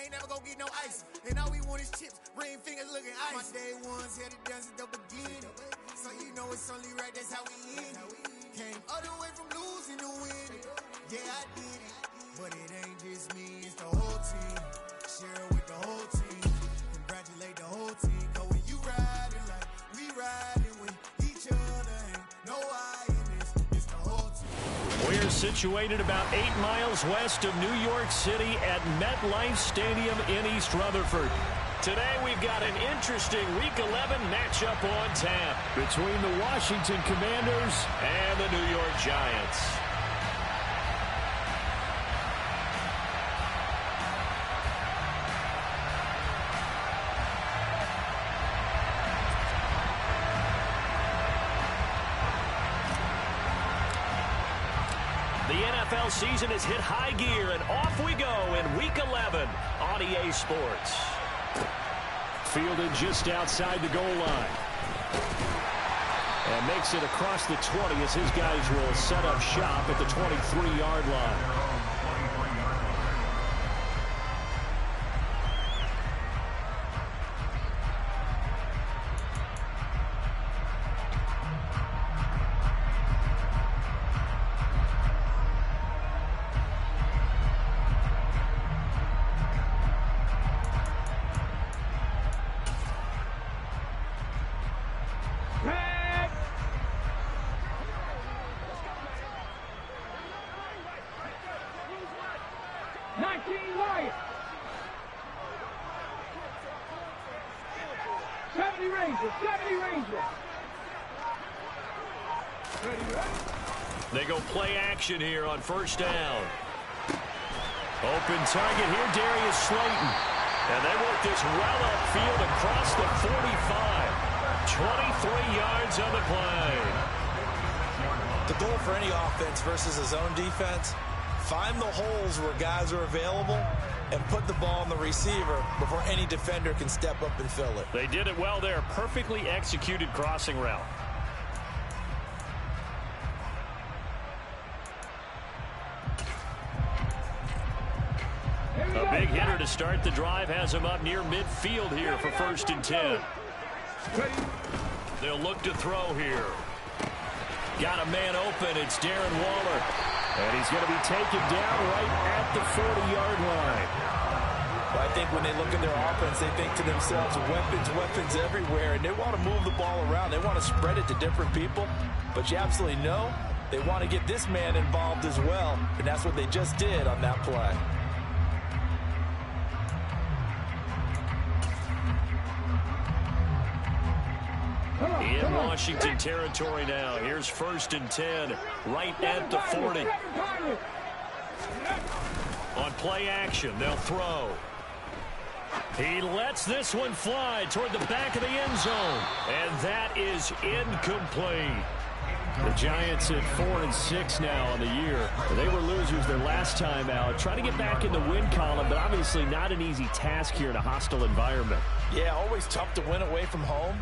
ain't never gonna get no ice. And all we want is chips, ring fingers looking ice. My day ones had to dance at the beginning. So you know it's only right, that's how we end. Came all the way from losing to winning. Yeah, I did it. But it ain't just me, it's the whole team. Share it with the whole team. Congratulate the whole team. Cause when you riding like we riding with each other, ain't no I in this, it's the whole team. We're situated about 8 miles west of New York City at MetLife Stadium in East Rutherford. Today we've got an interesting Week 11 matchup on tap between the Washington Commanders and the New York Giants. The NFL season has hit high gear, and off we go in Week 11 on EA Sports. Fielded just outside the goal line. And makes it across the 20 as his guys will set up shop at the 23-yard line. They go play action here on first down. Open target here, Darius Slayton. And they work this well upfield across the 45. 23 yards on the play. The goal for any offense versus a zone defense, find the holes where guys are available and put the ball on the receiver before any defender can step up and fill it. They did it well there. Perfectly executed crossing route. A big hitter to start the drive has him up near midfield here for 1st and 10. They'll look to throw here. Got a man open. It's Darren Waller. And he's going to be taken down right at the 40-yard line. Well, I think when they look at their offense, they think to themselves, weapons everywhere, and they want to move the ball around. They want to spread it to different people. But you absolutely know they want to get this man involved as well, and that's what they just did on that play. In Washington territory now. Here's 1st and 10, right at the 40. On play action, they'll throw. He lets this one fly toward the back of the end zone. And that is incomplete. The Giants at 4-6 now on the year. They were losers their last time out. Trying to get back in the win column, but obviously not an easy task here in a hostile environment. Yeah, always tough to win away from home.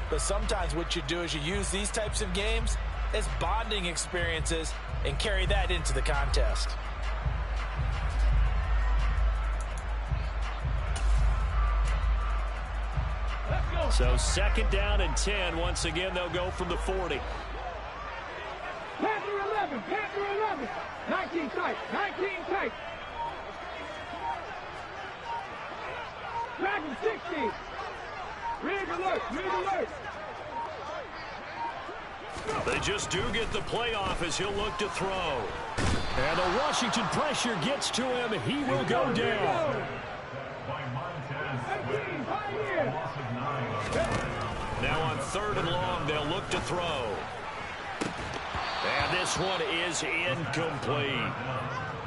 But sometimes what you do is you use these types of games as bonding experiences and carry that into the contest. So 2nd down and 10. Once again, they'll go from the 40. Panther 11, Panther 11. 19 tight, 19 tight. Dragon 60. Rig alert, rig alert. They just do get the playoff as he'll look to throw. And the Washington pressure gets to him. He will go down. Now on 3rd and long, they'll look to throw. And this one is incomplete.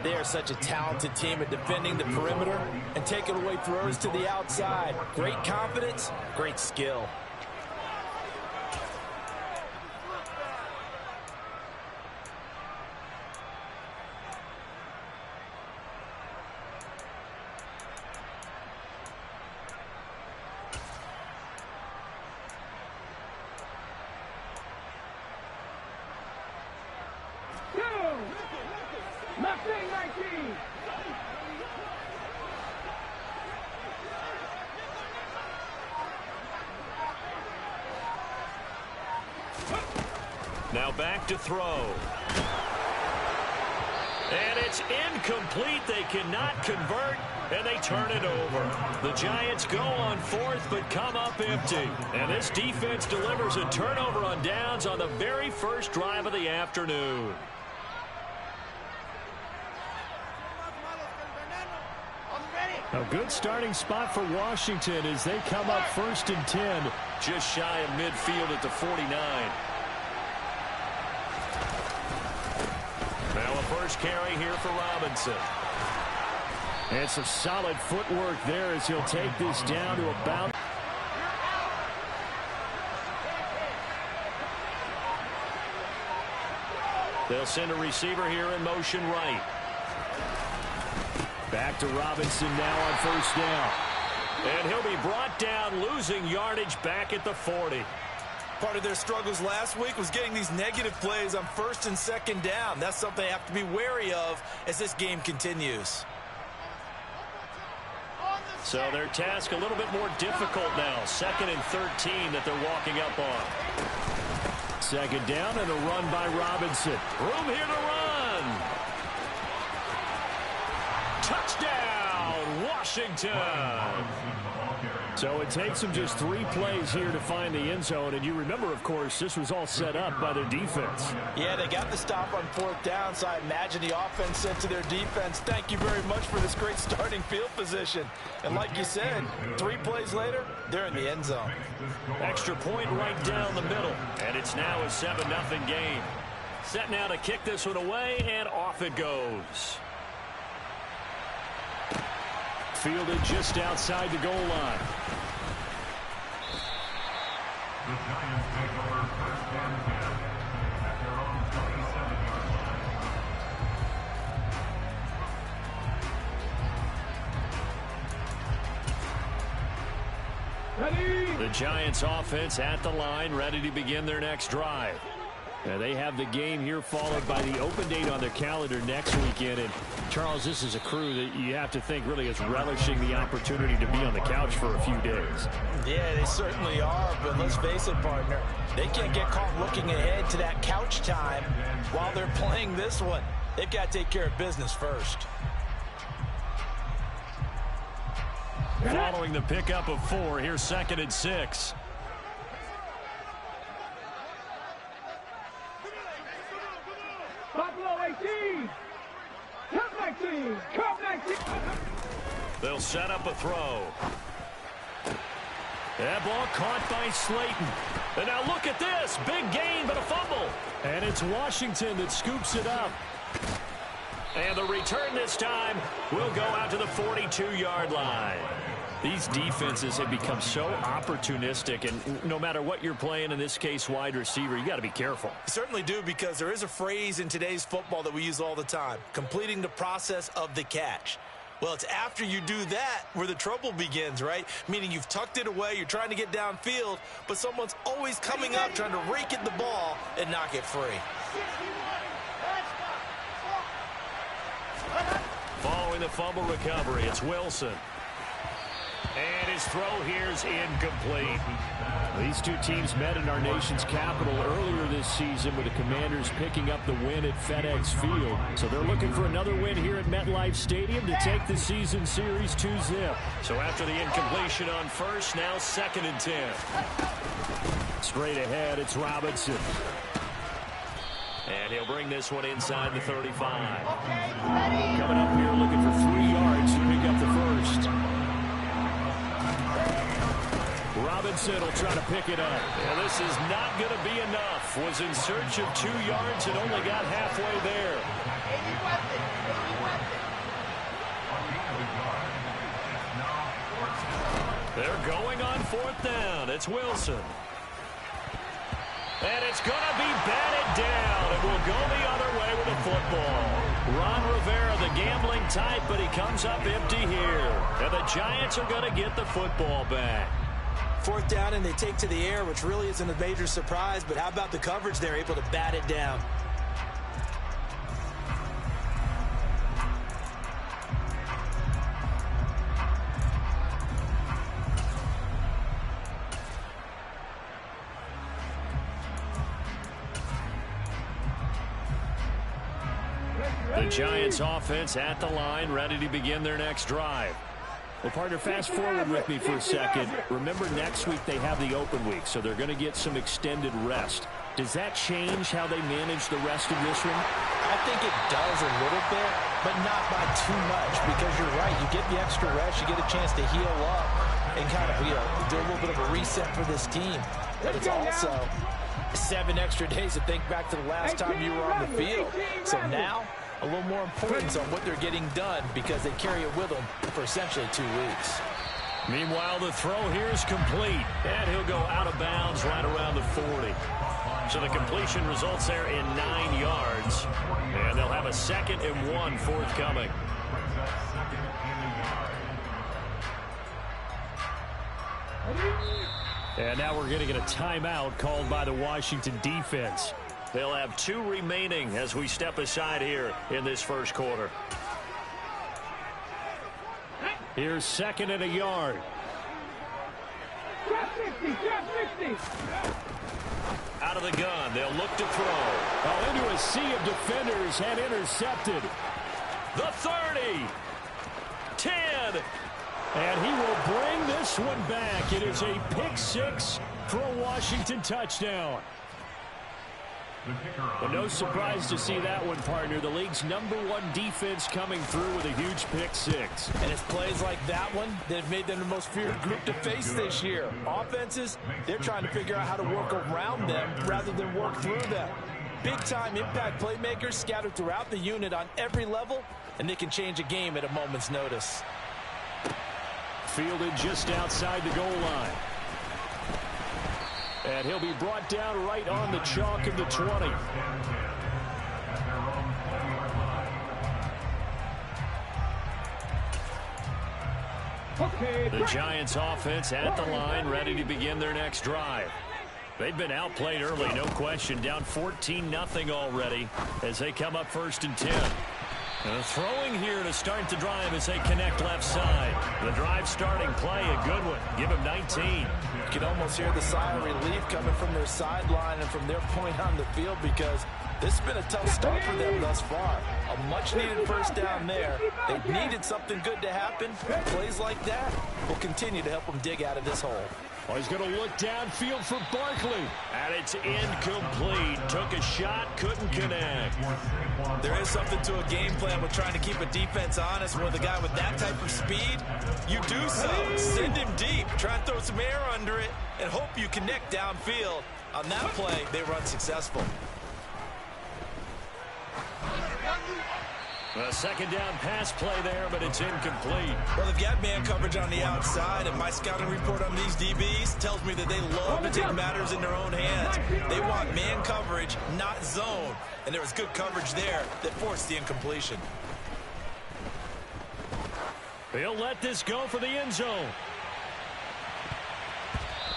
They are such a talented team at defending the perimeter and taking away throws to the outside. Great confidence, great skill. Now back to throw. And it's incomplete. They cannot convert, and they turn it over. The Giants go on fourth, but come up empty. And this defense delivers a turnover on downs on the very first drive of the afternoon. A good starting spot for Washington as they come up 1st and 10. Just shy of midfield at the 49. Now a first carry here for Robinson. And some solid footwork there as he'll take this down to about. They'll send a receiver here in motion right. Back to Robinson now on 1st down. And he'll be brought down, losing yardage back at the 40. Part of their struggles last week was getting these negative plays on 1st and 2nd down. That's something they have to be wary of as this game continues. So their task a little bit more difficult now. 2nd and 13 that they're walking up on. 2nd down and a run by Robinson. Room here to run. Touchdown, Washington. So it takes them just 3 plays here to find the end zone. And you remember, of course, this was all set up by their defense. Yeah, they got the stop on 4th down, so I imagine the offense said to their defense, thank you very much for this great starting field position. And like you said, 3 plays later, they're in the end zone. Extra point right down the middle. And it's now a 7-0 game. Set now to kick this one away, and off it goes. Fielded just outside the goal line. The Giants take over 1st and 10 at their own 27. Ready? The Giants offense at the line, ready to begin their next drive. They have the game here followed by the open date on their calendar next weekend. And Charles, this is a crew that you have to think really is relishing the opportunity to be on the couch for a few days. Yeah, they certainly are, but let's face it, partner. They can't get caught looking ahead to that couch time while they're playing this one. They've got to take care of business first. Following the pickup of 4, here's 2nd and 6. Buffalo 18. Come 19. Come 19. They'll set up a throw. That ball caught by Slayton. And now look at this. Big gain, but a fumble. And it's Washington that scoops it up. And the return this time will go out to the 42-yard line. These defenses have become so opportunistic, and no matter what you're playing, in this case wide receiver, you got to be careful. You certainly do, because there is a phrase in today's football that we use all the time, completing the process of the catch. Well, it's after you do that where the trouble begins, right? Meaning you've tucked it away, you're trying to get downfield, but someone's always coming up trying to rake at the ball and knock it free. Following the fumble recovery, it's Wilson. And his throw here's incomplete. These two teams met in our nation's capital earlier this season with the Commanders picking up the win at FedEx Field. So they're looking for another win here at MetLife Stadium to take the season series 2-0. So after the incompletion on 1st, now 2nd and 10. Straight ahead, it's Robinson. And he'll bring this one inside the 35. Coming up here looking for 3 yards to pick up the 1st. Robinson will try to pick it up. And this is not going to be enough. Was in search of 2 yards and only got halfway there. They're going on 4th down. It's Wilson. And it's going to be batted down. It will go the other way with the football. Ron Rivera, the gambling type, but he comes up empty here. And the Giants are going to get the football back. 4th down, and they take to the air, which really isn't a major surprise, but how about the coverage there, able to bat it down? Giants offense at the line, ready to begin their next drive. Well, partner, fast forward with me for a second. Remember, next week they have the open week, so they're going to get some extended rest. Does that change how they manage the rest of this one? I think it does a little bit, but not by too much, because you're right. You get the extra rest, you get a chance to heal up and kind of, do a little bit of a reset for this team. But it's also 7 extra days to think back to the last time you were on the field. So now, a little more importance on what they're getting done because they carry it with them for essentially 2 weeks. Meanwhile, the throw here is complete, and he'll go out of bounds right around the 40. So the completion results there in 9 yards, and they'll have a 2nd and 1 forthcoming. And now we're going to get a timeout called by the Washington defense. They'll have 2 remaining as we step aside here in this first quarter. Here's 2nd and a yard. Out of the gun, they'll look to throw. Into a sea of defenders and intercepted. The 30. 10. And he will bring this one back. It is a pick 6 for a Washington touchdown. But no surprise to see that one, partner. The league's #1 defense coming through with a huge pick 6. And it's plays like that one that have made them the most feared group to face this year. Offenses, they're trying to figure out how to work around them rather than work through them. Big-time impact playmakers scattered throughout the unit on every level, and they can change a game at a moment's notice. Fielded just outside the goal line. And he'll be brought down right on the chalk of the 20. The Giants offense at the line, ready to begin their next drive. They've been outplayed early, no question. Down 14-0 already as they come up 1st and 10. And throwing here to start the drive as they connect left side. The drive starting play, a good one. Give him 19. You can almost hear the sigh of relief coming from their sideline and from their point on the field because this has been a tough start for them thus far. A much-needed first down there. They needed something good to happen. Plays like that will continue to help them dig out of this hole. Oh, he's going to look downfield for Barkley. And it's incomplete. Took a shot, couldn't connect. There is something to a game plan with trying to keep a defense honest. With a guy with that type of speed, you do so. Send him deep. Try and throw some air under it and hope you connect downfield. On that play, they were unsuccessful. A 2nd down pass play there, but it's incomplete. Well, they've got man coverage on the outside, and my scouting report on these DBs tells me that they love to take matters in their own hands. They want man coverage, not zone. And there was good coverage there that forced the incompletion. He'll let this go for the end zone.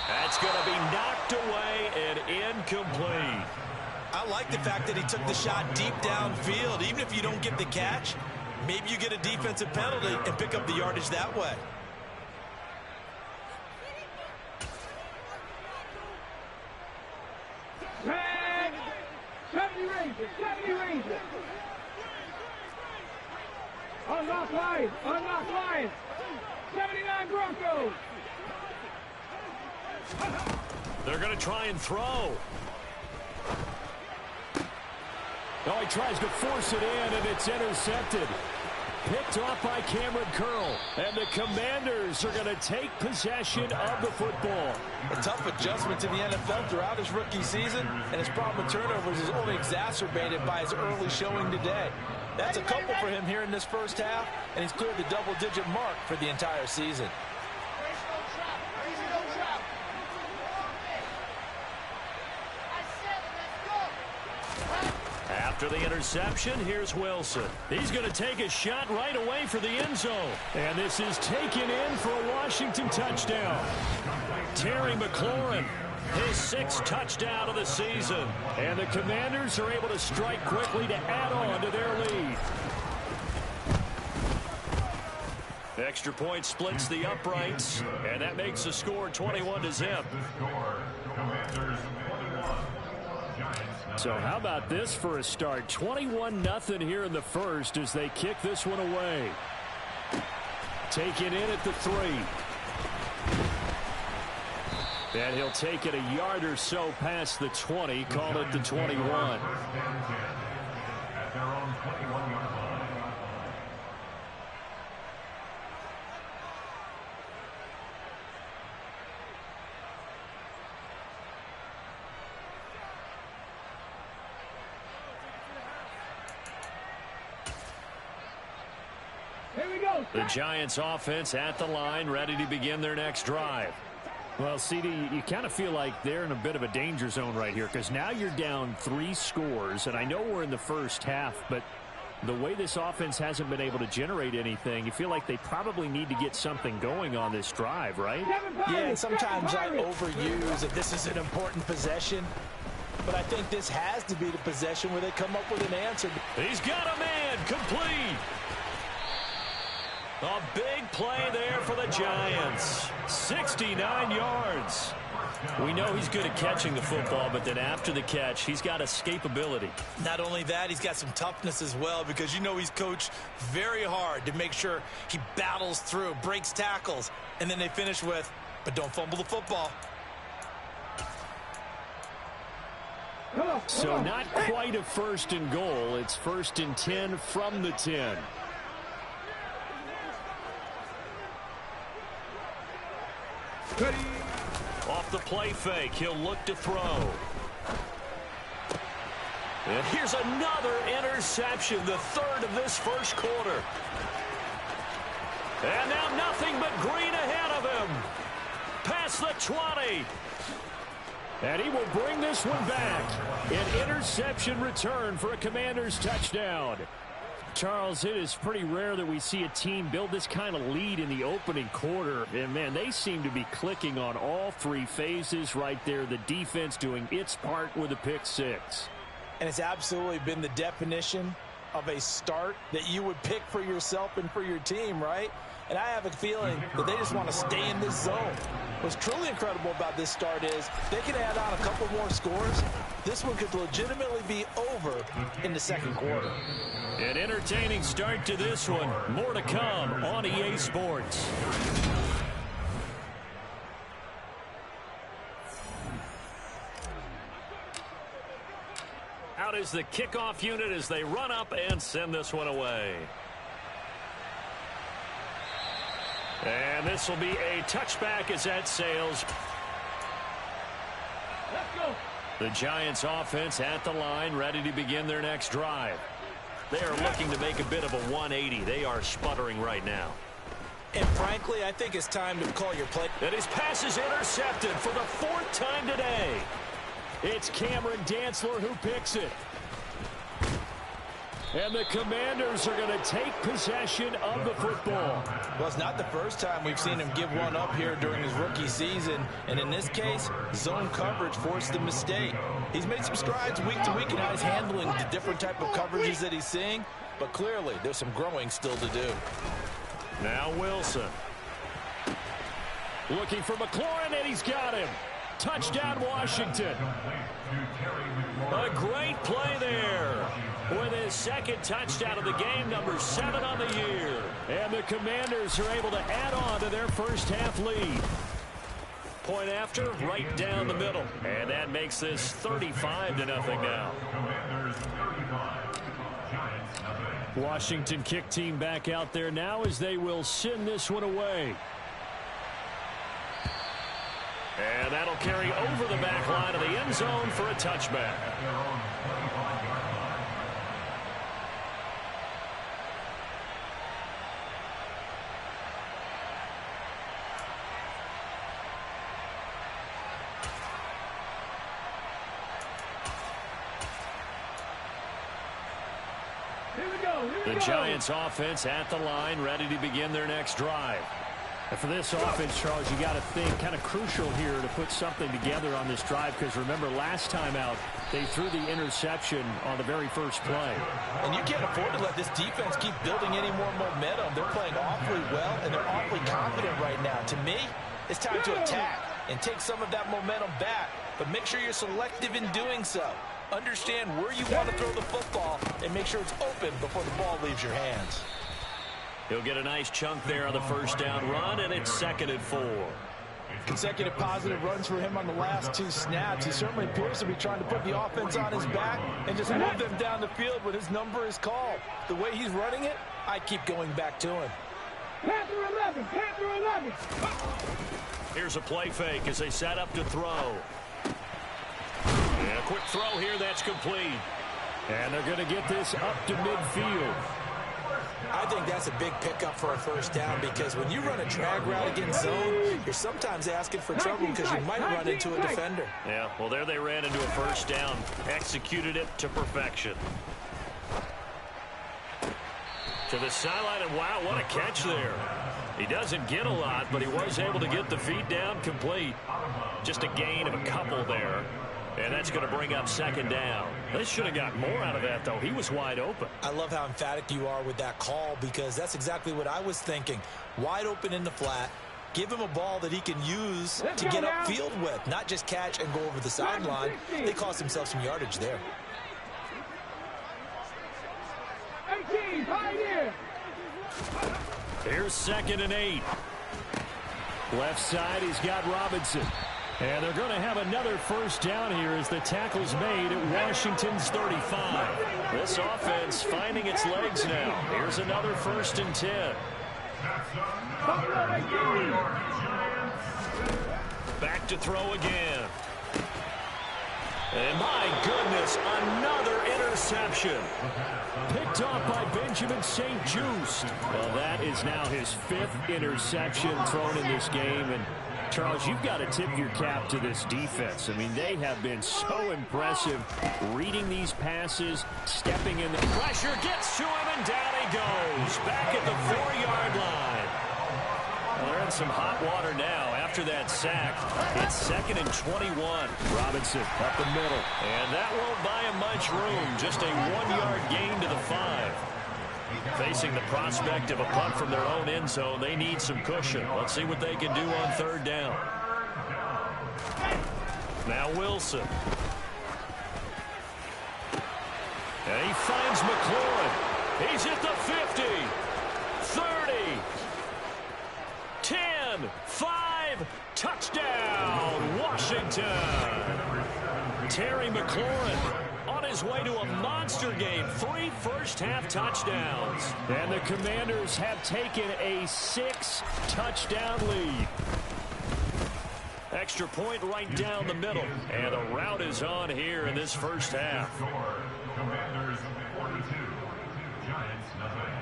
That's going to be knocked away and incomplete. I like the fact that he took the shot deep downfield. Even if you don't get the catch, maybe you get a defensive penalty and pick up the yardage that way. Tag! 70 Rangers! 70 Rangers! Unlock Lions! Unlock Lions! 79 Broncos! They're going to try and throw. Oh, he tries to force it in, and it's intercepted. Picked off by Cameron Curl. And the Commanders are going to take possession of the football. A tough adjustment to the NFL throughout his rookie season, and his problem with turnovers is only exacerbated by his early showing today. That's a couple for him here in this first half, and he's cleared the double-digit mark for the entire season. After the interception, here's Wilson. He's going to take a shot right away for the end zone. And this is taken in for a Washington touchdown. Terry McLaurin, his 6th touchdown of the season. And the Commanders are able to strike quickly to add on to their lead. Extra point splits the uprights, and that makes the score 21-0. Commanders 21, Giants So how about this for a start? 21-0 here in the first as they kick this one away. Taken in at the 3. And he'll take it a yard or so past the 20, call it the 21. At their own 21-yard line. The Giants offense at the line, ready to begin their next drive. Well, CD, you kind of feel like they're in a bit of a danger zone right here because now you're down 3 scores, and I know we're in the first half, but the way this offense hasn't been able to generate anything, you feel like they probably need to get something going on this drive, right? Yeah, and sometimes I overuse that this is an important possession, but I think this has to be the possession where they come up with an answer. He's got a man, complete. A big play there for the Giants. 69 yards. We know he's good at catching the football, but then after the catch, he's got escapability. Not only that, he's got some toughness as well because you know he's coached very hard to make sure he battles through, breaks tackles, and then they finish with, but don't fumble the football. So not quite a 1st and goal. It's 1st and 10 from the 10. Off the play fake, he'll look to throw. And here's another interception, the 3rd of this first quarter. And now nothing but green ahead of him. Past the 20. And he will bring this one back. An interception return for a Commanders touchdown. Charles, it is pretty rare that we see a team build this kind of lead in the opening quarter. And, man, they seem to be clicking on all 3 phases right there. The defense doing its part with a pick 6. And it's absolutely been the definition of a start that you would pick for yourself and for your team, right? And I have a feeling that they just want to stay in this zone. What's truly incredible about this start is they can add on a couple more scores. This one could legitimately be over in the second quarter. An entertaining start to this one. More to come on EA Sports. Out is the kickoff unit as they run up and send this one away. And this will be a touchback as that sails. Let's go. The Giants offense at the line, ready to begin their next drive. They are looking to make a bit of a 180. They are sputtering right now. And frankly, I think it's time to call your play. And his pass is intercepted for the 4th time today. It's Cameron Dantzler who picks it. And the Commanders are going to take possession of the football. Well, it's not the first time we've seen him give one up here during his rookie season. And in this case, zone coverage forced the mistake. He's made some strides week to week in how he's handling the different type of coverages that he's seeing. But clearly, there's some growing still to do. Now Wilson. Looking for McLaurin, and he's got him. Touchdown, Washington. A great play there. With his 2nd touchdown of the game, number 7 on the year. And the Commanders are able to add on to their first half lead. Point after, right down the middle. And that makes this 35-0 now. Washington kick team back out there now as they will send this one away. And that'll carry over the back line of the end zone for a touchback. The Giants offense at the line, ready to begin their next drive. And for this offense, Charles, you got to think kind of crucial here to put something together on this drive, because remember last time out they threw the interception on the very first play. And you can't afford to let this defense keep building any more momentum. They're playing awfully well, and they're awfully confident right now. To me, it's time to attack and take some of that momentum back, but make sure you're selective in doing so. Understand where you want to throw the football and make sure it's open before the ball leaves your hands. He'll get a nice chunk there on the first down run, and it's 2nd and 4. Consecutive positive runs for him on the last 2 snaps. He certainly appears to be trying to put the offense on his back and just move them down the field when his number is called. The way he's running it, I keep going back to him. Panther 11, Panther 11. Here's a play fake as they set up to throw. And a quick throw here, that's complete. And they're going to get this up to midfield. I think that's a big pickup for a first down because when you run a drag route against zone, you're sometimes asking for trouble because you might run into a defender. Yeah, well, there they ran into a first down. Executed it to perfection. To the sideline, and wow, what a catch there. He doesn't get a lot, but he was able to get the feet down complete. Just a gain of a couple there. And that's going to bring up 2nd down. They should have got more out of that, though. He was wide open. I love how emphatic you are with that call because that's exactly what I was thinking. Wide open in the flat. Give him a ball that he can use to get upfield with, not just catch and go over the sideline. They cost themselves some yardage there. 18, pioneer. Here's 2nd and 8. Left side, he's got Robinson. And they're going to have another first down here as the tackle's made at Washington's 35. This offense finding its legs now. Here's another 1st and 10. Back to throw again. And my goodness, another interception. Picked off by Benjamin St-Juste. Well, that is now his 5th interception thrown in this game. And Charles, you've got to tip your cap to this defense. I mean, they have been so impressive reading these passes, stepping in. The pressure gets to him, and down he goes. Back at the 4-yard line. Well, they're in some hot water now after that sack. It's 2nd and 21. Robinson up the middle. And that won't buy him much room. Just a 1-yard gain to the 5. Facing the prospect of a punt from their own end zone, they need some cushion. Let's see what they can do on 3rd down. Now Wilson. And he finds McLaurin. He's at the 50, 30, 10, 5, touchdown, Washington. Terry McLaurin on his way to a monster game. 3 first-half touchdowns. And the Commanders have taken a 6-touchdown lead. Extra point right down the middle. And the route is on here in this first half. Commanders 42, Giants nothing.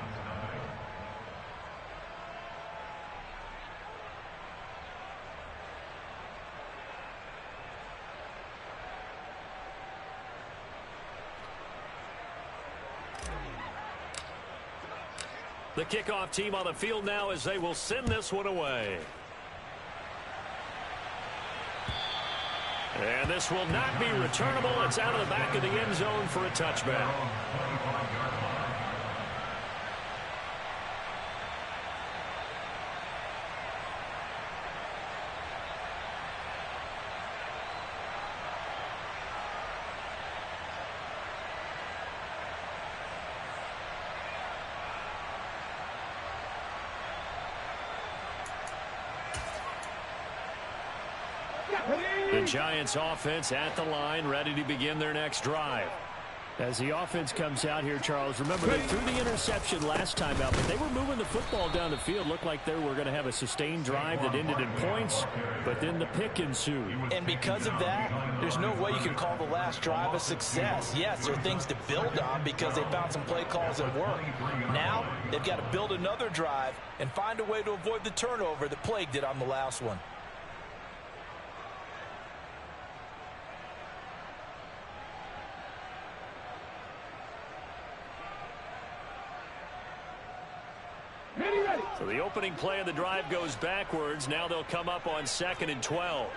The kickoff team on the field now as they will send this one away. And this will not be returnable. It's out of the back of the end zone for a touchback. The Giants offense at the line, ready to begin their next drive. As the offense comes out here, Charles, remember they threw the interception last time out, but they were moving the football down the field. Looked like they were going to have a sustained drive that ended in points, but then the pick ensued. And because of that, there's no way you can call the last drive a success. Yes, there are things to build on because they found some play calls that work. Now, they've got to build another drive and find a way to avoid the turnover that plagued it on the last one. So the opening play of the drive goes backwards. Now they'll come up on 2nd and 12.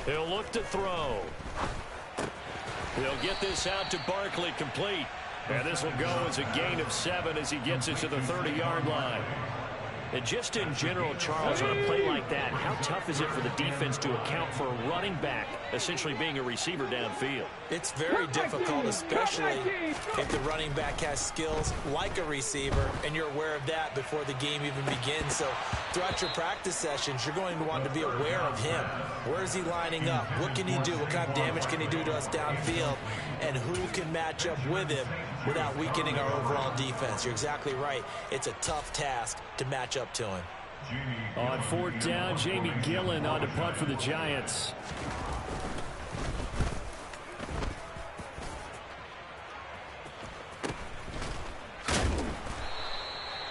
He'll look to throw. He'll get this out to Barkley, complete. And this will go as a gain of 7 as he gets it to the 30-yard line. And just in general, Charles, on a play like that, how tough is it for the defense to account for a running back essentially being a receiver downfield? It's very difficult, especially if the running back has skills like a receiver, and you're aware of that before the game even begins. So throughout your practice sessions, you're going to want to be aware of him. Where is he lining up? What can he do? What kind of damage can he do to us downfield? And who can match up with him without weakening our overall defense? You're exactly right. It's a tough task to match up to him. On fourth down, Jamie Gillen on to punt for the Giants.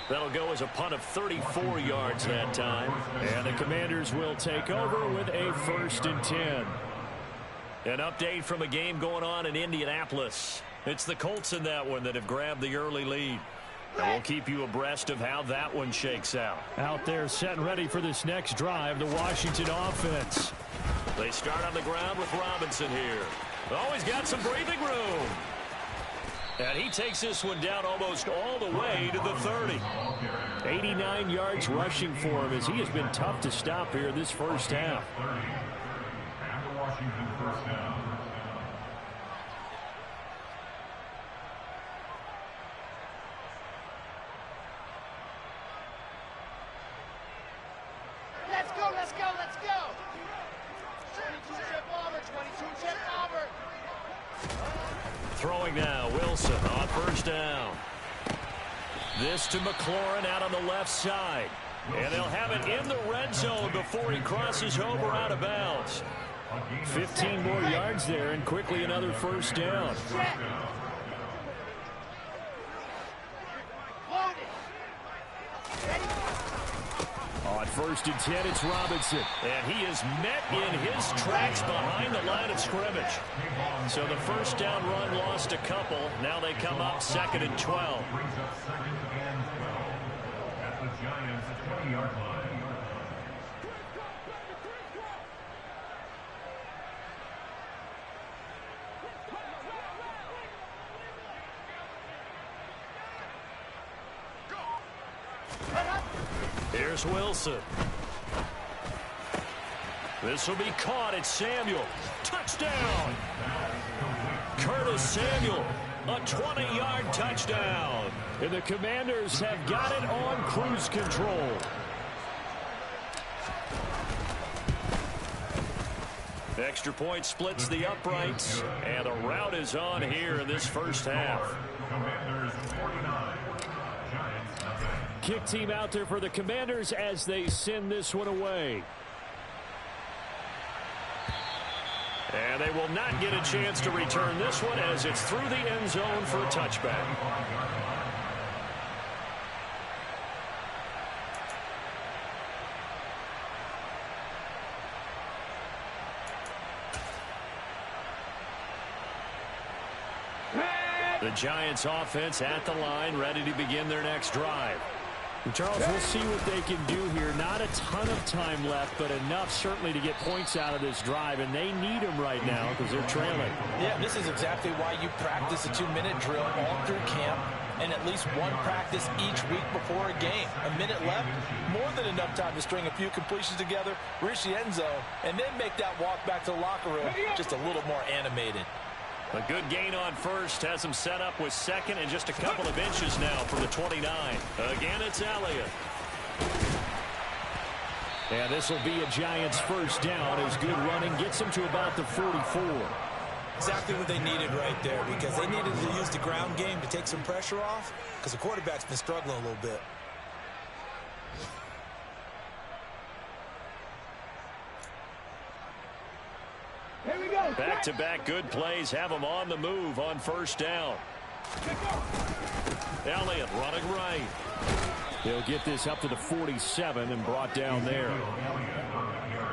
That'll go as a punt of 34 yards that time. And the Commanders will take over with a 1st and 10. An update from a game going on in Indianapolis. It's the Colts in that one that have grabbed the early lead. And we'll keep you abreast of how that one shakes out. Out there set and ready for this next drive, the Washington offense. They start on the ground with Robinson here. Always got some breathing room. And he takes this one down almost all the way to the 30. 89 yards rushing for him as he has been tough to stop here this first half. And the Washington first down. Let's go, let's go, let's go! 22 chip Auburn, 22 chip Auburn! Throwing now, Wilson on first down. This to McLaurin out on the left side. And they'll have it in the red zone before he crosses over out of bounds. 15 more yards there and quickly another first down. On 1st and 10, it's Robinson. And he is met in his tracks behind the line of scrimmage. So the first down run lost a couple. Now they come up 2nd and 12. Brings up 2nd and 12 at the Giants' 20-yard line. Here's Wilson. This will be caught at Samuel. Touchdown! Curtis Samuel, a 20-yard touchdown. And the Commanders have got it on cruise control. Extra point splits the uprights, and a rout is on here in this first half. Commanders 49. Giants nothing. Kick team out there for the Commanders as they send this one away. And they will not get a chance to return this one as it's through the end zone for a touchback. The Giants offense at the line, ready to begin their next drive. Charles, we'll see what they can do here. Not a ton of time left, but enough certainly to get points out of this drive, and they need them right now because they're trailing. Yeah, this is exactly why you practice a 2-minute drill all through camp and at least one practice each week before a game. A minute left, more than enough time to string a few completions together, reach the end zone, and then make that walk back to the locker room just a little more animated. A good gain on first has him set up with 2nd and just a couple of inches now from the 29. Again, it's Elliott. And this will be a Giants first down as good running gets them to about the 44. Exactly what they needed right there, because they needed to use the ground game to take some pressure off because the quarterback's been struggling a little bit. Here we go. Back-to-back good plays have them on the move on first down. Elliott running right. He'll get this up to the 47 and brought down there.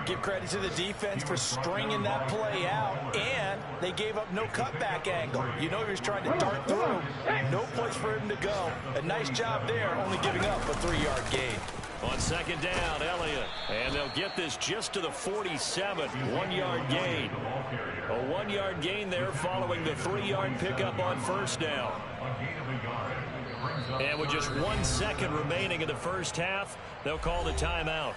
Give credit to the defense for stringing that play out, and they gave up no cutback angle. You know he was trying to dart through. No place for him to go. A nice job there, only giving up a 3-yard gain. On 2nd down, Elliott. And they'll get this just to the 47. 1-yard gain. A 1-yard gain there following the 3-yard pickup on first down. A gain of a yard brings And with just 1 second remaining in the first half, they'll call the timeout.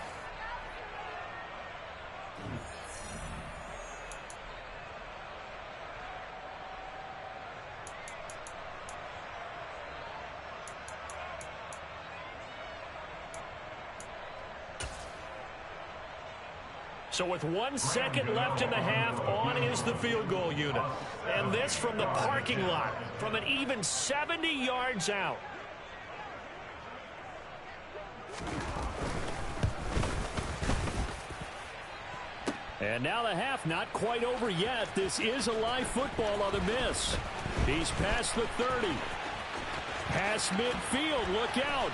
So with 1 second left in the half, on is the field goal unit. And this from the parking lot, from an even 70 yards out. And now the half not quite over yet. This is a live football on the miss. He's past the 30. Past midfield, look out.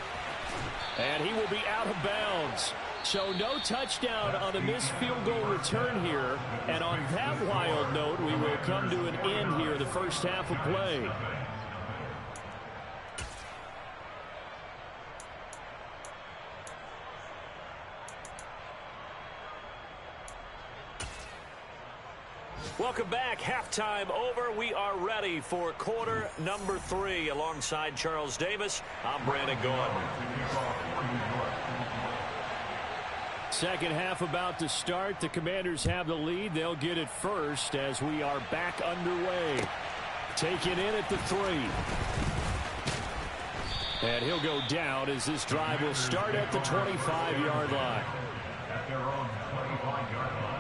And he will be out of bounds. So no touchdown on the missed field goal return here. And on that wild note, we will come to an end here, the first half of play. Welcome back. Halftime over. We are ready for quarter number 3. Alongside Charles Davis, I'm Brandon Gaudin. Second half about to start. The Commanders have the lead. They'll get it first as we are back underway. Taken in at the 3. And he'll go down as this drive will start at the 25-yard line. At their own 25-yard line.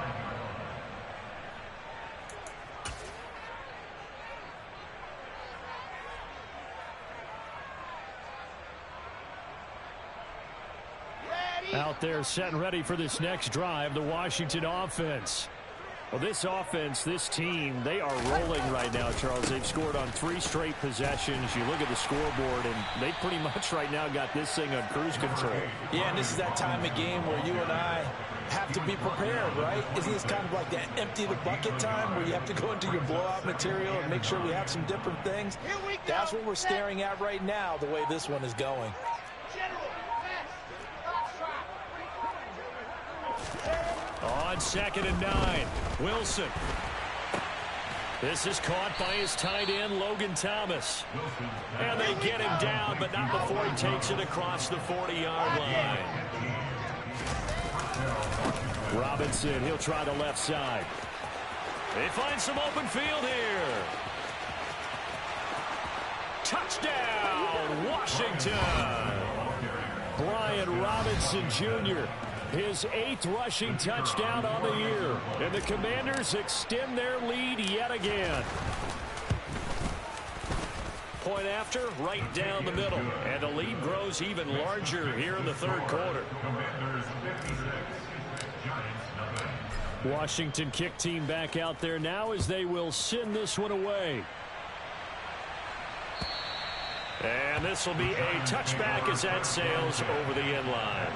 Out there set and ready for this next drive, the Washington offense. Well, this offense, this team, they are rolling right now, Charles. They've scored on 3 straight possessions. You look at the scoreboard, and they pretty much right now got this thing on cruise control. Yeah, and this is that time of game where you and I have to be prepared, right? Isn't this kind of like that empty the bucket time where you have to go into your blowout material and make sure we have some different things? That's what we're staring at right now, the way this one is going. On 2nd and 9, Wilson. This is caught by his tight end, Logan Thomas. And they get him down, but not before he takes it across the 40-yard line. Robinson, he'll try the left side. They find some open field here. Touchdown, Washington. Brian Robinson Jr., his 8th rushing touchdown on the year. And the Commanders extend their lead yet again. Point after, right down the middle. And the lead grows even larger here in the third quarter. Commanders 56, Giants nothing. Washington kick team back out there now as they will send this one away. And this will be a touchback as that sails over the end line.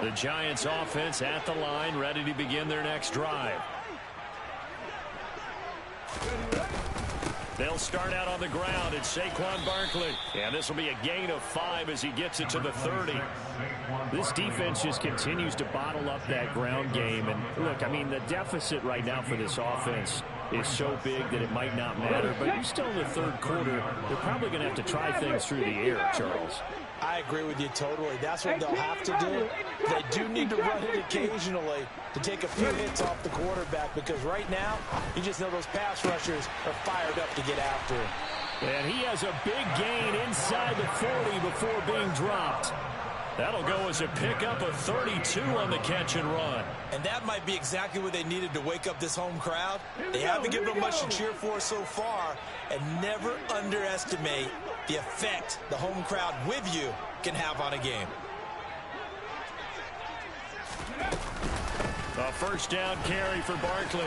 The Giants offense at the line, ready to begin their next drive. They'll start out on the ground. It's Saquon Barkley. And this will be a gain of 5 as he gets it to the 30. This defense just continues to bottle up that ground game. And look, I mean, the deficit right now for this offense is so big that it might not matter. But you're still in the third quarter. They're probably going to have to try things through the air, Charles. I agree with you totally. That's what they'll have to do. They do need to run it occasionally to take a few hits off the quarterback, because right now, you just know those pass rushers are fired up to get after him. And he has a big gain inside the 40 before being dropped. That'll go as a pickup of 32 on the catch and run. And that might be exactly what they needed to wake up this home crowd. They haven't given them much to cheer for so far, and never underestimate the effect the home crowd with you can have on a game. A first down carry for Barkley.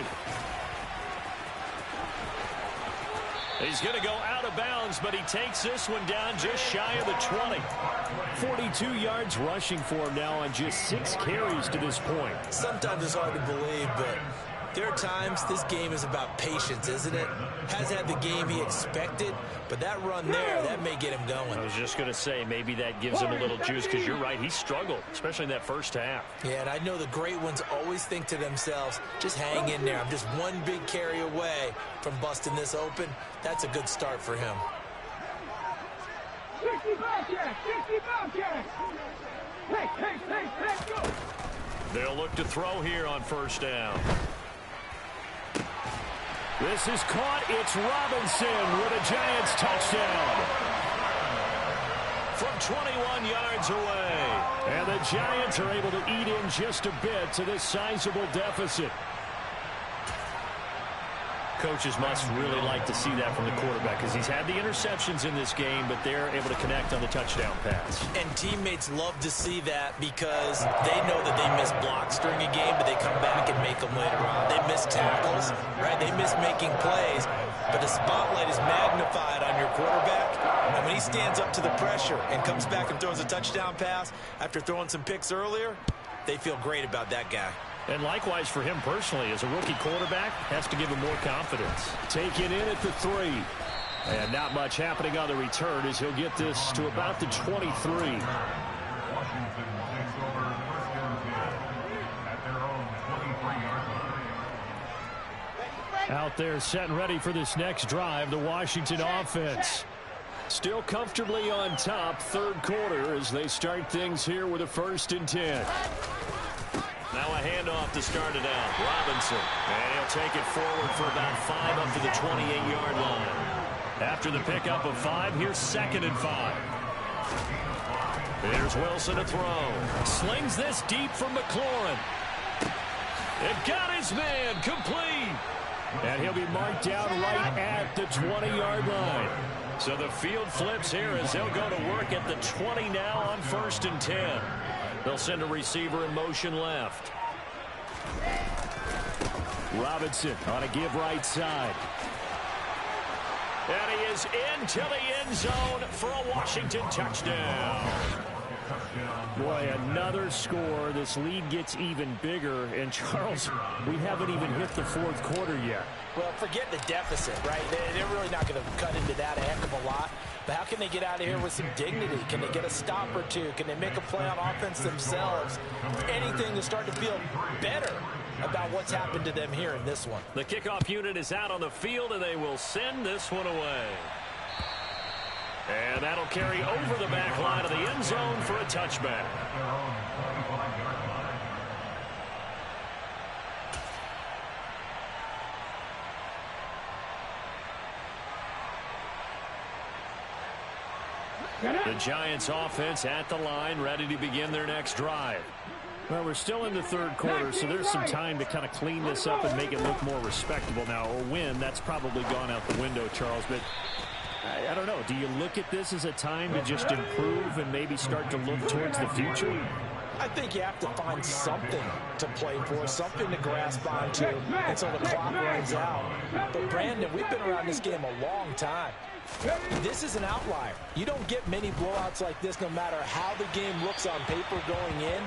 He's going to go out of bounds, but he takes this one down just shy of the 20. 42 yards rushing for him now on just 6 carries to this point. Sometimes it's hard to believe, but There are times this game is about patience, isn't it? Hasn't had the game he expected, but that run there, that may get him going. I was just going to say, maybe that gives him a little juice, because you're right, he struggled, especially in that first half. Yeah, and I know the great ones always think to themselves, just hang in there. I'm just one big carry away from busting this open. That's a good start for him. 60 Bobcats! 60 Bobcats! Hey, go! They'll look to throw here on first down. This is caught. It's Robinson with a Giants touchdown. From 21 yards away. And the Giants are able to eat in just a bit to this sizable deficit. Coaches must really like to see that from the quarterback, because he's had the interceptions in this game, but they're able to connect on the touchdown pass. And teammates love to see that, because they know that they miss blocks during a game, but they come back and make them later on. They miss tackles, right? They miss making plays, but the spotlight is magnified on your quarterback. And when he stands up to the pressure and comes back and throws a touchdown pass after throwing some picks earlier, they feel great about that guy. And likewise for him personally, as a rookie quarterback, has to give him more confidence. Taken in at the 3. And not much happening on the return as he'll get this to about the 23. Washington takes over first and 10 at their own 23-yard line. Out there set and ready for this next drive, the Washington offense. Still comfortably on top, third quarter, as they start things here with a 1st and 10. Now a handoff to start it out. Robinson. And he'll take it forward for about 5 up to the 28-yard line. After the pickup of 5, here's 2nd and 5. Here's Wilson to throw. Slings this deep from McLaurin. It got his man complete. And he'll be marked down right at the 20-yard line. So the field flips here as they'll go to work at the 20 now on 1st and 10. They'll send a receiver in motion left. Robinson on a give right side. And he is into the end zone for a Washington touchdown. Boy, another score. This lead gets even bigger. And, Charles, we haven't even hit the 4th quarter yet. Well, forget the deficit, right? They're really not going to cut into that a heck of a lot. But how can they get out of here with some dignity? Can they get a stop or two? Can they make a play on offense themselves? Anything to start to feel better about what's happened to them here in this one. The kickoff unit is out on the field, and they will send this one away. And that'll carry over the back line of the end zone for a touchback. The Giants offense at the line, ready to begin their next drive. Well, we're still in the 3rd quarter, so there's some time to kind of clean this up and make it look more respectable now. A win, that's probably gone out the window, Charles, but I don't know. Do you look at this as a time to just improve and maybe start to look towards the future? I think you have to find something to play for, something to grasp onto until the clock runs out. But, Brandon, we've been around this game a long time. This is an outlier. You don't get many blowouts like this no matter how the game looks on paper going in.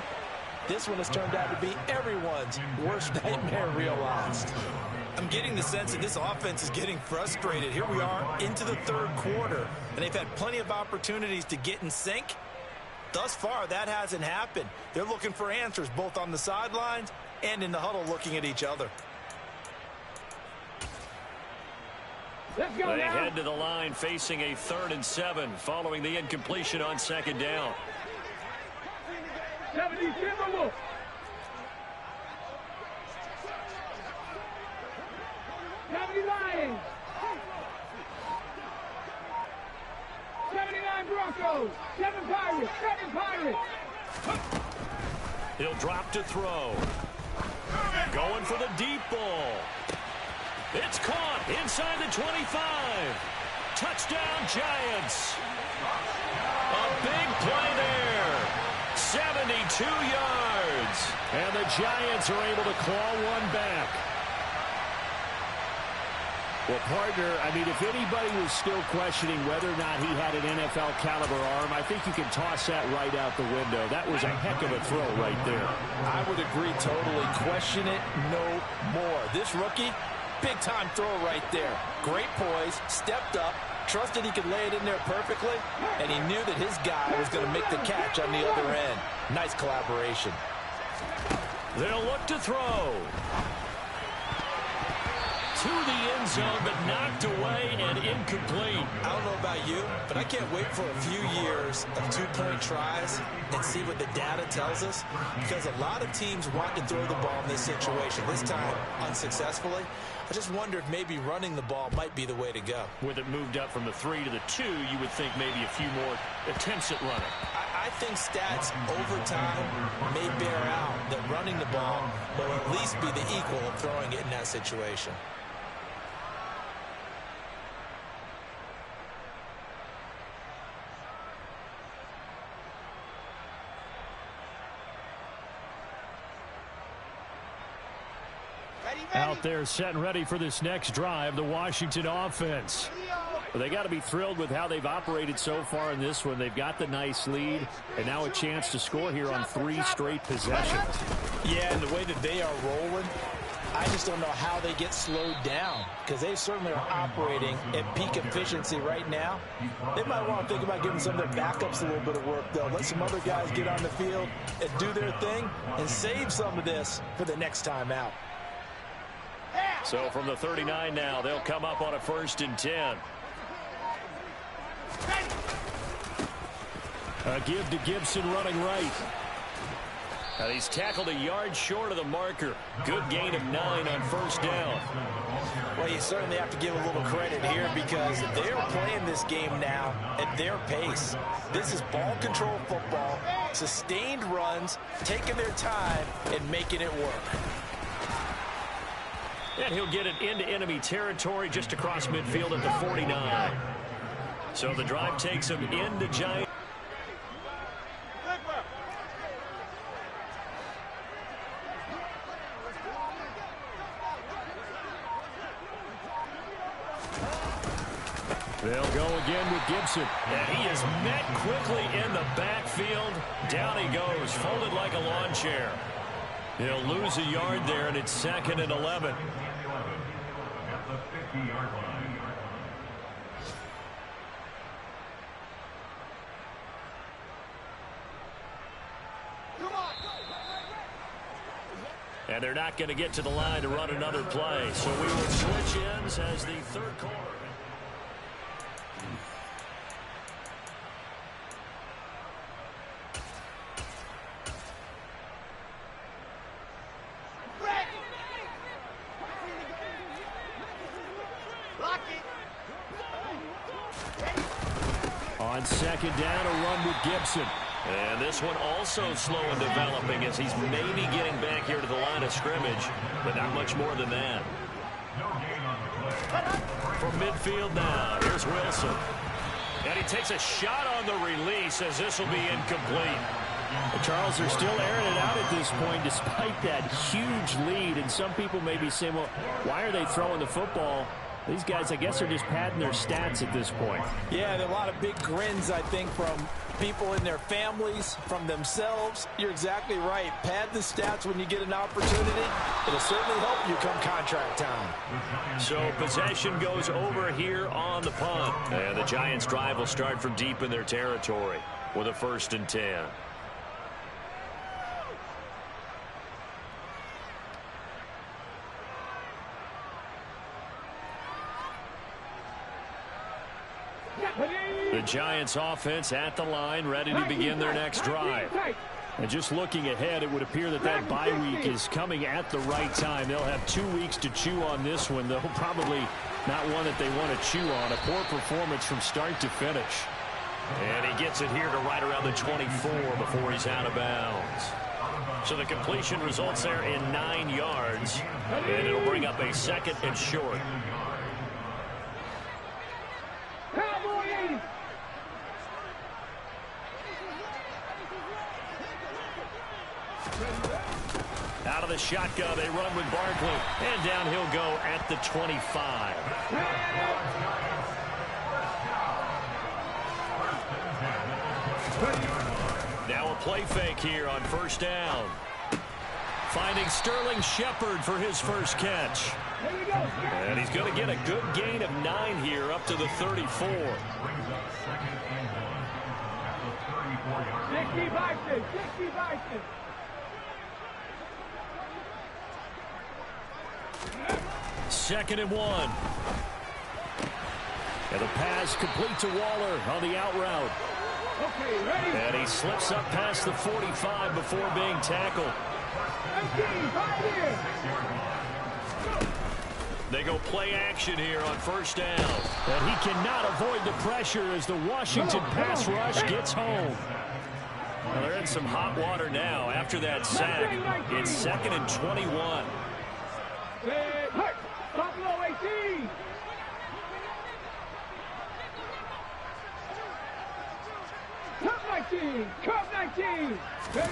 This one has turned out to be everyone's worst nightmare realized. I'm getting the sense that this offense is getting frustrated. Here we are into the 3rd quarter, and they've had plenty of opportunities to get in sync. Thus far, that hasn't happened. They're looking for answers both on the sidelines and in the huddle looking at each other. Let's go they now. head to the line facing a 3rd and 7 following the incompletion on 2nd down. 70 Timberwolves. Lions. 79 Broncos. 7 Pirates. 7 Pirates. He'll drop to throw. Going for the deep ball. It's caught inside the 25. Touchdown, Giants. A big play there. 72 yards. And the Giants are able to claw one back. Well, partner, I mean, if anybody was still questioning whether or not he had an NFL caliber arm, I think you can toss that right out the window. That was a heck of a throw right there. I would agree totally. Question it no more. This rookie, big-time throw right there. Great poise, stepped up, trusted he could lay it in there perfectly, and he knew that his guy was going to make the catch on the other end. Nice collaboration. They'll look to throw. To the end zone, but knocked away and incomplete. I don't know about you, but I can't wait for a few years of two-point tries and see what the data tells us, because a lot of teams want to throw the ball in this situation. This time, unsuccessfully. I just wonder if maybe running the ball might be the way to go. With it moved up from the 3 to the 2, you would think maybe a few more attempts at running. I think stats over time may bear out that running the ball will at least be the equal of throwing it in that situation. Out there set and ready for this next drive, the Washington offense. Well, they got to be thrilled with how they've operated so far in this one. They've got the nice lead, and now a chance to score here on 3 straight possessions. Yeah, and the way that they are rolling, I just don't know how they get slowed down, because they certainly are operating at peak efficiency right now. They might want to think about giving some of their backups a little bit of work, though. Let some other guys get on the field and do their thing and save some of this for the next time out. So from the 39 now, they'll come up on a 1st and 10. A give to Gibson running right. And he's tackled a yard short of the marker. Good gain of 9 on 1st down. Well, you certainly have to give a little credit here, because they're playing this game now at their pace. This is ball control football, sustained runs, taking their time and making it work. And he'll get it into enemy territory just across midfield at the 49. So the drive takes him into Giant. They'll go again with Gibson. And he is met quickly in the backfield. Down he goes, folded like a lawn chair. He'll lose a yard there, and it's 2nd and 11. At the 50-yard line. And they're not going to get to the line to run another play. So we will switch ends as the 3rd quarter. On 2nd down, a run with Gibson. And this one also slow in developing as he's maybe getting back here to the line of scrimmage, but not much more than that. From midfield now, here's Wilson. And he takes a shot on the release as this will be incomplete. Charles, they're still airing it out at this point despite that huge lead. And some people may be saying, well, why are they throwing the football? These guys, I guess, are just padding their stats at this point. Yeah, there are a lot of big grins, I think, from people in their families, from themselves. You're exactly right. Pad the stats when you get an opportunity. It'll certainly help you come contract time. So possession goes over here on the punt. And the Giants' drive will start from deep in their territory with a 1st and 10. The Giants offense at the line, ready to begin their next drive. And just looking ahead, it would appear that that bye week is coming at the right time. They'll have 2 weeks to chew on this one, though probably not one that they want to chew on. A poor performance from start to finish. And he gets it here to right around the 24 before he's out of bounds. So the completion results there in 9 yards. And it'll bring up a 2nd and short. Out of the shotgun, they run with Barkley. And down he'll go at the 25. Now a play fake here on first down. Finding Sterling Shepard for his first catch. And he's going to get a good gain of 9 here up to the 34. 65. Second and 1. And the pass complete to Waller on the out route. Okay, ready. And he slips up past the 45 before being tackled. They go play action here on first down. And he cannot avoid the pressure as the Washington pass rush gets home. Well, they're in some hot water now after that sack. It's second and 21. Buffalo 18. Cup 19. Ready.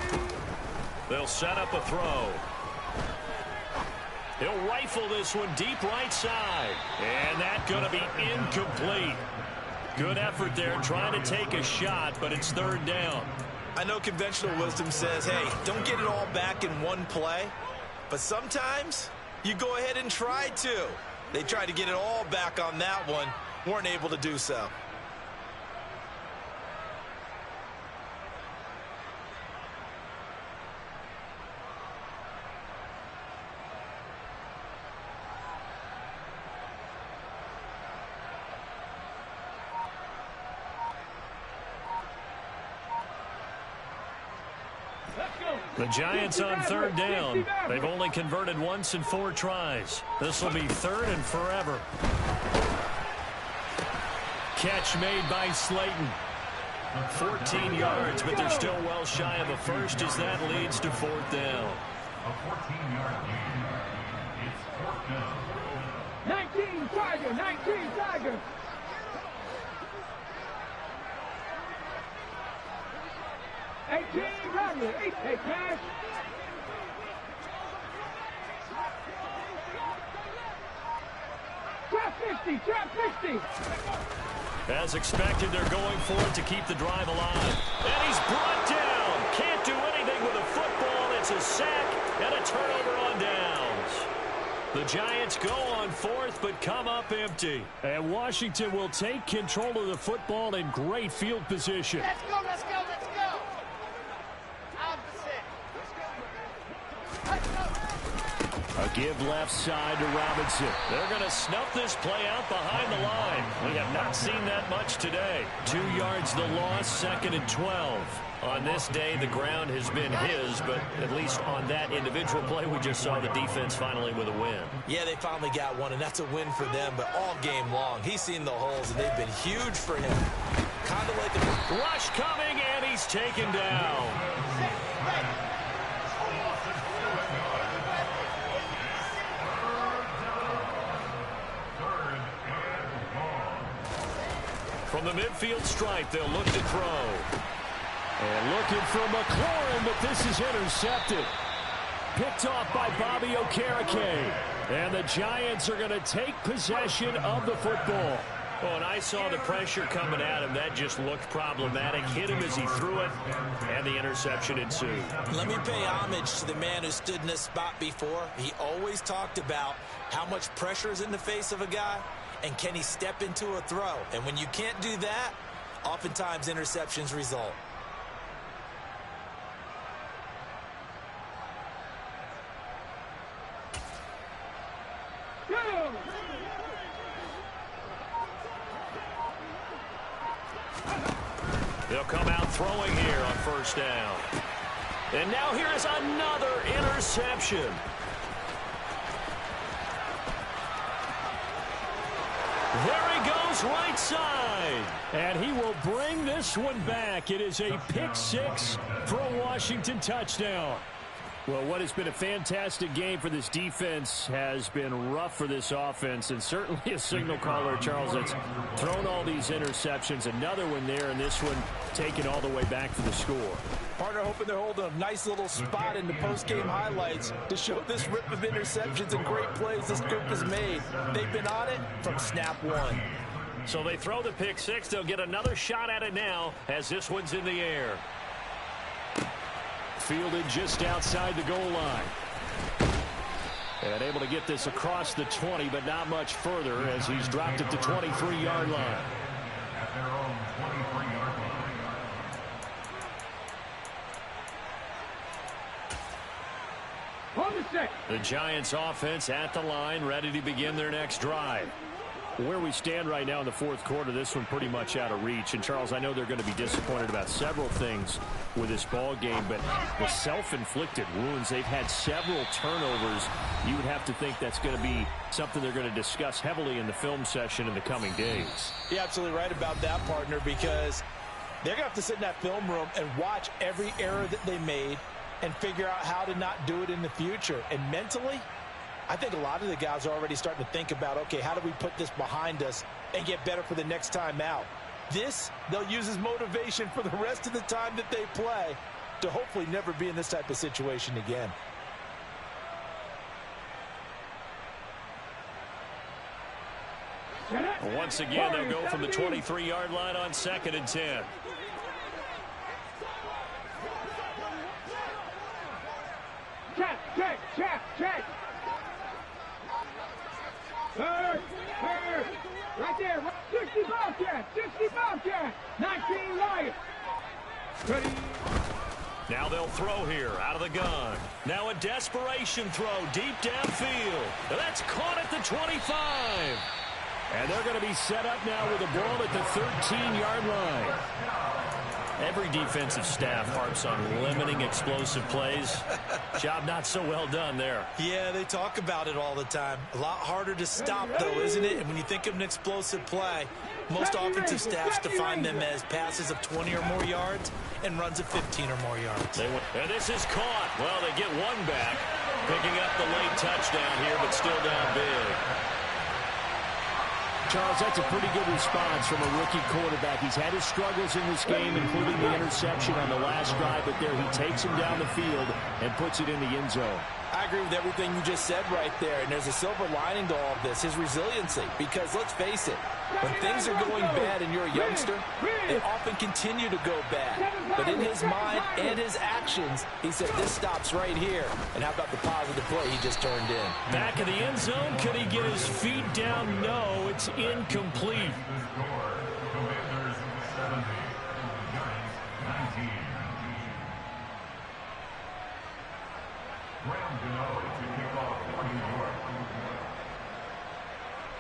They'll set up a throw. He'll rifle this one deep right side. And that's going to be incomplete. Good effort there trying to take a shot, but it's third down. I know conventional wisdom says, hey, don't get it all back in one play. But sometimes you go ahead and try to. They tried to get it all back on that one. Weren't able to do so. The Giants on third down. They've only converted once in 4 tries. This will be third and forever. Catch made by Slayton. 14 yards, but they're still well shy of a first as that leads to fourth down. A 14-yard gain. It's fourth down. 19 Tiger. 18 Rodney. 8 cash. Trap 50. As expected, they're going for it to keep the drive alive. And he's brought down. Can't do anything with a football. It's a sack and a turnover on downs. The Giants go on fourth, but come up empty. And Washington will take control of the football in great field position. Let's go. Opposite. Let's go. A give left side to Robinson. They're going to snuff this play out behind the line. We have not seen that much today. 2 yards the loss, second and 12. On this day, the ground has been his, but at least on that individual play, we just saw the defense finally with a win. Yeah, they finally got one, and that's a win for them, but all game long, he's seen the holes, and they've been huge for him. Kind of like a rush coming, and he's taken down. From the midfield stripe, they'll look to throw. And looking for McLaurin, but this is intercepted. Picked off by Bobby Okereke. And the Giants are going to take possession of the football. Oh, and I saw the pressure coming at him. That just looked problematic. Hit him as he threw it, and the interception ensued. Let me pay homage to the man who stood in this spot before. He always talked about how much pressure is in the face of a guy, and can he step into a throw? And when you can't do that, oftentimes interceptions result. They'll come out throwing here on first down. And now here is another interception. There he goes, right side. And he will bring this one back. It is a pick six for a Washington touchdown. Well, what has been a fantastic game for this defense has been rough for this offense, and certainly a signal caller, Charles, that's thrown all these interceptions. Another one there, and this one take it all the way back for the score. Partner hoping they're holding a nice little spot in the post-game highlights to show this rip of interceptions and great plays this group has made. They've been on it from snap one. So they throw the pick six. They'll get another shot at it now as this one's in the air. Fielded just outside the goal line. And able to get this across the 20, but not much further as he's dropped it to 23-yard line. At their own 23-yard line. The Giants offense at the line, ready to begin their next drive. Where we stand right now in the fourth quarter, this one pretty much out of reach. And, Charles, I know they're going to be disappointed about several things with this ball game, but the self-inflicted wounds, they've had several turnovers. You would have to think that's going to be something they're going to discuss heavily in the film session in the coming days. You're absolutely right about that, partner, because they're going to have to sit in that film room and watch every error that they made and figure out how to not do it in the future. And mentally, I think a lot of the guys are already starting to think about, okay, how do we put this behind us and get better for the next time out? This, they'll use as motivation for the rest of the time that they play to hopefully never be in this type of situation again. Once again, they'll go from the 23-yard line on 2nd and 10. Check. Third. Right there. 60 Bobcat. 19 Lions. Ready. Now they'll throw here out of the gun. Now a desperation throw deep downfield. That's caught at the 25. And they're going to be set up now with a ball at the 13-yard line. Every defensive staff harps on limiting explosive plays. Job not so well done there. Yeah, they talk about it all the time. A lot harder to stop, though, isn't it? And when you think of an explosive play, most offensive staffs define them as passes of 20 or more yards and runs of 15 or more yards. And this is caught. Well, they get one back, picking up the late touchdown here, but still down big. Charles, that's a pretty good response from a rookie quarterback. He's had his struggles in this game, including the interception on the last drive, but there he takes him down the field and puts it in the end zone. I agree with everything you just said right there, and there's a silver lining to all of this, his resiliency, because let's face it, when things are going bad and you're a youngster, they often continue to go bad. But in his mind and his actions, he said, this stops right here. And how about the positive play he just turned in? Back in the end zone, could he get his feet down? No, it's incomplete. The score, Commanders 70, Giants 19. Graham Gano to kick off for New York.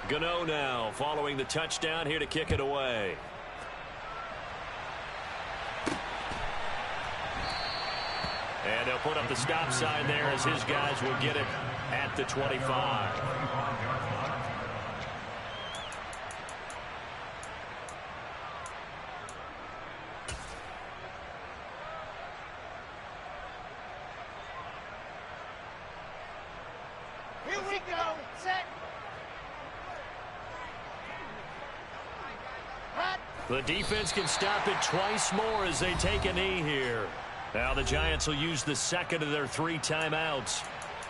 Gano now following the touchdown here to kick it away. And they'll put up the stop sign there as his guys will get it at the 25. Here we go. Set. Hot. The defense can stop it twice more as they take a knee here. Now the Giants will use the second of their 3 timeouts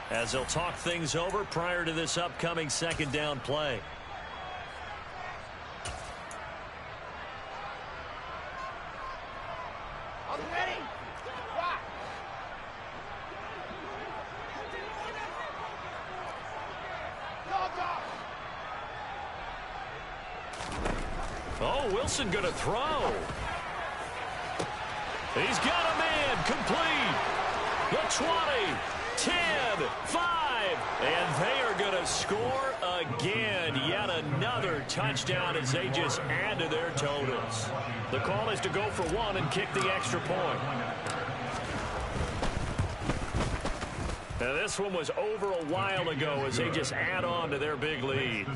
as they'll talk things over prior to this upcoming second down play. Are you ready? Rock. Dog. Oh, Wilson going to throw. He's got a man complete. The 20, 10, 5, and they are going to score again. Yet another touchdown as they just add to their totals. The call is to go for 1 and kick the extra point. Now this one was over a while ago as they just add on to their big lead. The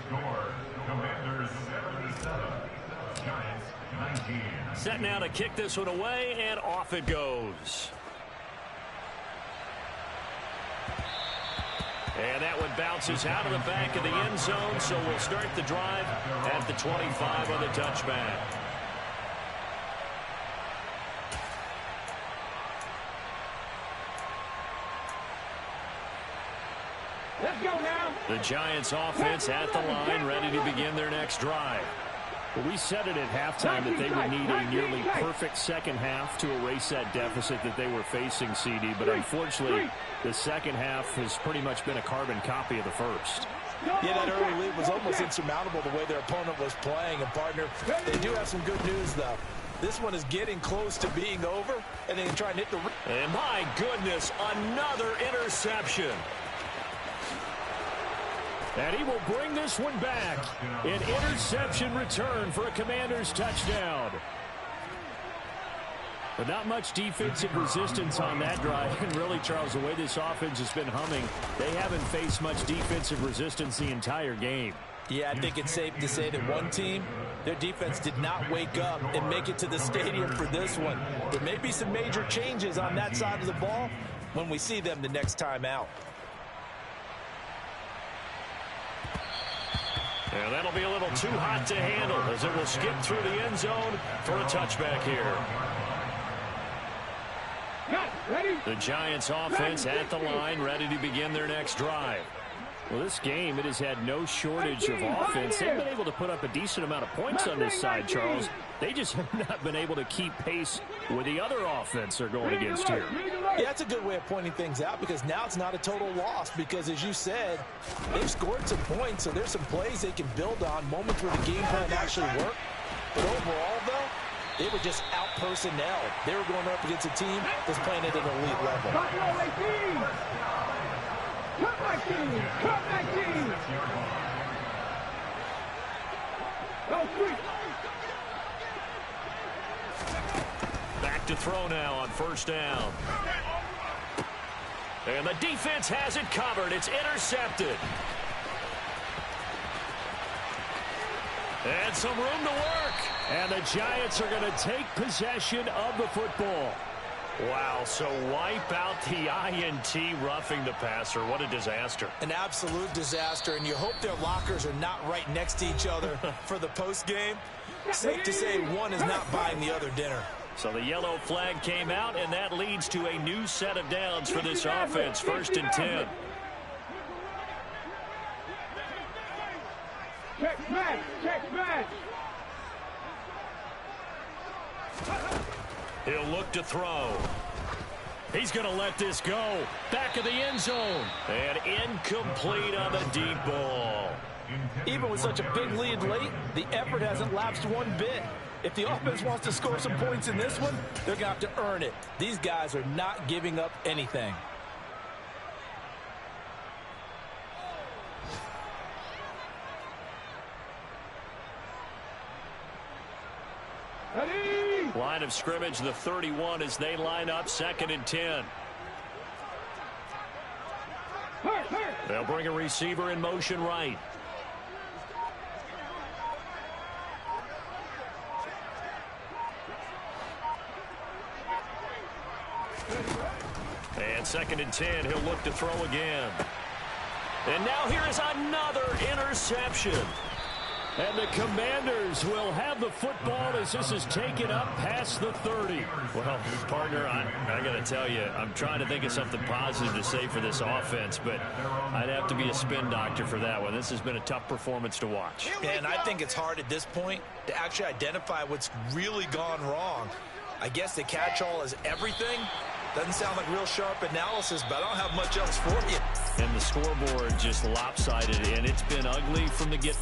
score, Commanders 77, Giants 19. Set now to kick this one away, and off it goes. And that one bounces out of the back of the end zone, so we'll start the drive at the 25 on the touchback. Let's go now. The Giants offense at the line, ready to begin their next drive. Well, we said it at halftime that they would need a nearly perfect second half to erase that deficit that they were facing, CD. But unfortunately, the second half has pretty much been a carbon copy of the first. Yeah, that early lead was almost insurmountable the way their opponent was playing. And, partner, they do have some good news, though. This one is getting close to being over, and they can try and hit the... And my goodness, another interception. And he will bring this one back. An interception return for a Commanders touchdown. But not much defensive resistance on that drive. And really, Charles, the way this offense has been humming, they haven't faced much defensive resistance the entire game. Yeah, I think it's safe to say that one team, their defense did not wake up and make it to the stadium for this one. There may be some major changes on that side of the ball when we see them the next time out. And that'll be a little too hot to handle as it will skip through the end zone for a touchback here. The Giants offense at the line, ready to begin their next drive. Well, this game, it has had no shortage of offense. They've been able to put up a decent amount of points on this side, Charles. They just have not been able to keep pace with the other offense they're going against here. Yeah, that's a good way of pointing things out because now it's not a total loss because, as you said, they've scored some points, so there's some plays they can build on, moments where the game plan actually worked. But overall, though, they were just out-personnel. They were going up against a team that's playing at an elite level. Cut my team! Cut my team! Go free! Back to throw now on first down. And the defense has it covered. It's intercepted. And some room to work. And the Giants are going to take possession of the football. Wow, so wipe out the INT roughing the passer. What a disaster. An absolute disaster, and you hope their lockers are not right next to each other for the post game. Safe to say one is not buying the other dinner. So the yellow flag came out, and that leads to a new set of downs for this offense. 1st and 10. Check back! Check back! He'll look to throw. He's going to let this go. Back of the end zone. And incomplete on the deep ball. Even with such a big lead late, the effort hasn't lapsed one bit. If the offense wants to score some points in this one, they're going to have to earn it. These guys are not giving up anything. Line of scrimmage, the 31 as they line up 2nd and 10. They'll bring a receiver in motion right. And 2nd and 10, he'll look to throw again. And now here is another interception. And the Commanders will have the football as this is taken up past the 30. Well, partner, I got to tell you, I'm trying to think of something positive to say for this offense, but I'd have to be a spin doctor for that one. This has been a tough performance to watch. And I think it's hard at this point to actually identify what's really gone wrong. I guess the catch-all is everything. Doesn't sound like real sharp analysis, but I don't have much else for you. And the scoreboard just lopsided, and it's been ugly from the get-go.